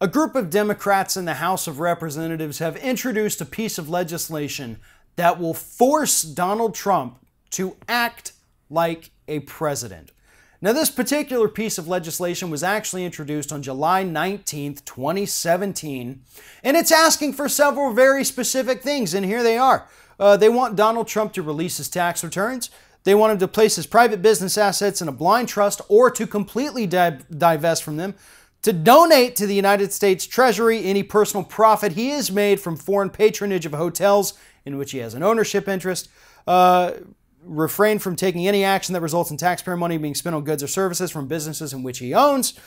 A group of Democrats in the House of Representatives have introduced a piece of legislation that will force Donald Trump to act like a president. Now, this particular piece of legislation was actually introduced on July 19th, 2017, and it's asking for several very specific things, and here they are. They want Donald Trump to release his tax returns. They want him to place his private business assets in a blind trust or to completely divest from them, to donate to the United States Treasury any personal profit he has made from foreign patronage of hotels in which he has an ownership interest, refrain from taking any action that results in taxpayer money being spent on goods or services from businesses in which he owns,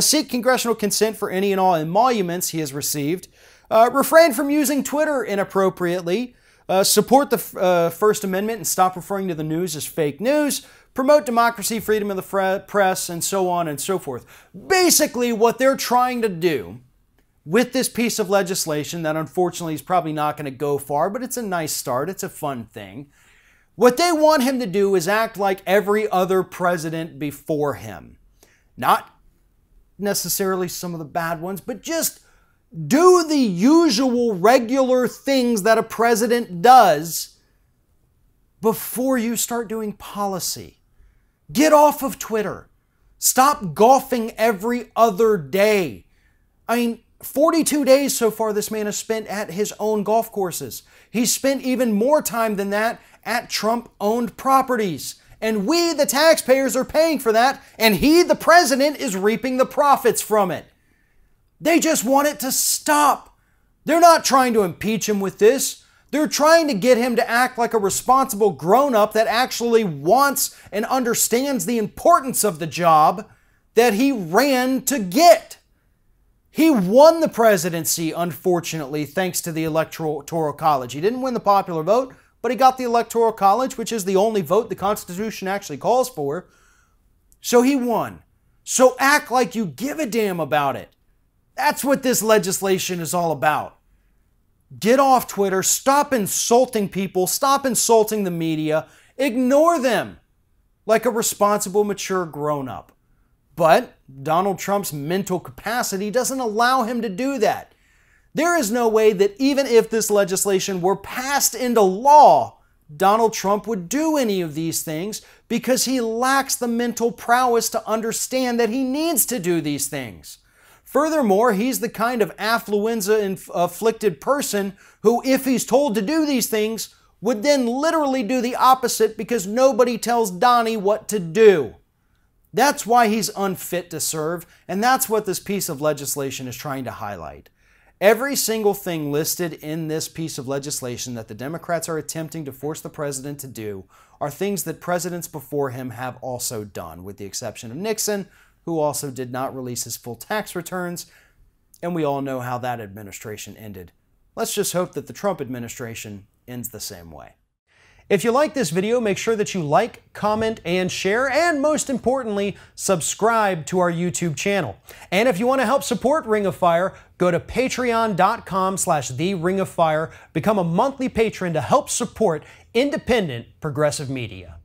seek congressional consent for any and all emoluments he has received, refrain from using Twitter inappropriately, support the First Amendment and stop referring to the news as fake news, promote democracy, freedom of the press, and so on and so forth. Basically, what they're trying to do with this piece of legislation that unfortunately is probably not going to go far, but it's a nice start, it's a fun thing. What they want him to do is act like every other president before him. Not necessarily some of the bad ones, but just do the usual regular things that a president does before you start doing policy. Get off of Twitter. Stop golfing every other day. I mean, 42 days so far this man has spent at his own golf courses. He's spent even more time than that at Trump-owned properties. And we, the taxpayers, are paying for that, and he, the president, is reaping the profits from it. They just want it to stop. They're not trying to impeach him with this. They're trying to get him to act like a responsible grown-up that actually wants and understands the importance of the job that he ran to get. He won the presidency, unfortunately, thanks to the Electoral College. He didn't win the popular vote, but he got the Electoral College, which is the only vote the Constitution actually calls for. So he won. So act like you give a damn about it. That's what this legislation is all about. Get off Twitter, stop insulting people, stop insulting the media, ignore them like a responsible, mature grown-up. But Donald Trump's mental capacity doesn't allow him to do that. There is no way that even if this legislation were passed into law, Donald Trump would do any of these things because he lacks the mental prowess to understand that he needs to do these things. Furthermore, he's the kind of affluenza-afflicted person who, if he's told to do these things, would then literally do the opposite because nobody tells Donnie what to do. That's why he's unfit to serve, and that's what this piece of legislation is trying to highlight. Every single thing listed in this piece of legislation that the Democrats are attempting to force the president to do are things that presidents before him have also done, with the exception of Nixon, who also did not release his full tax returns, and we all know how that administration ended. Let's just hope that the Trump administration ends the same way. If you like this video, make sure that you like, comment, and share, and most importantly, subscribe to our YouTube channel. And if you want to help support Ring of Fire, go to patreon.com/TheRingOfFire, become a monthly patron to help support independent progressive media.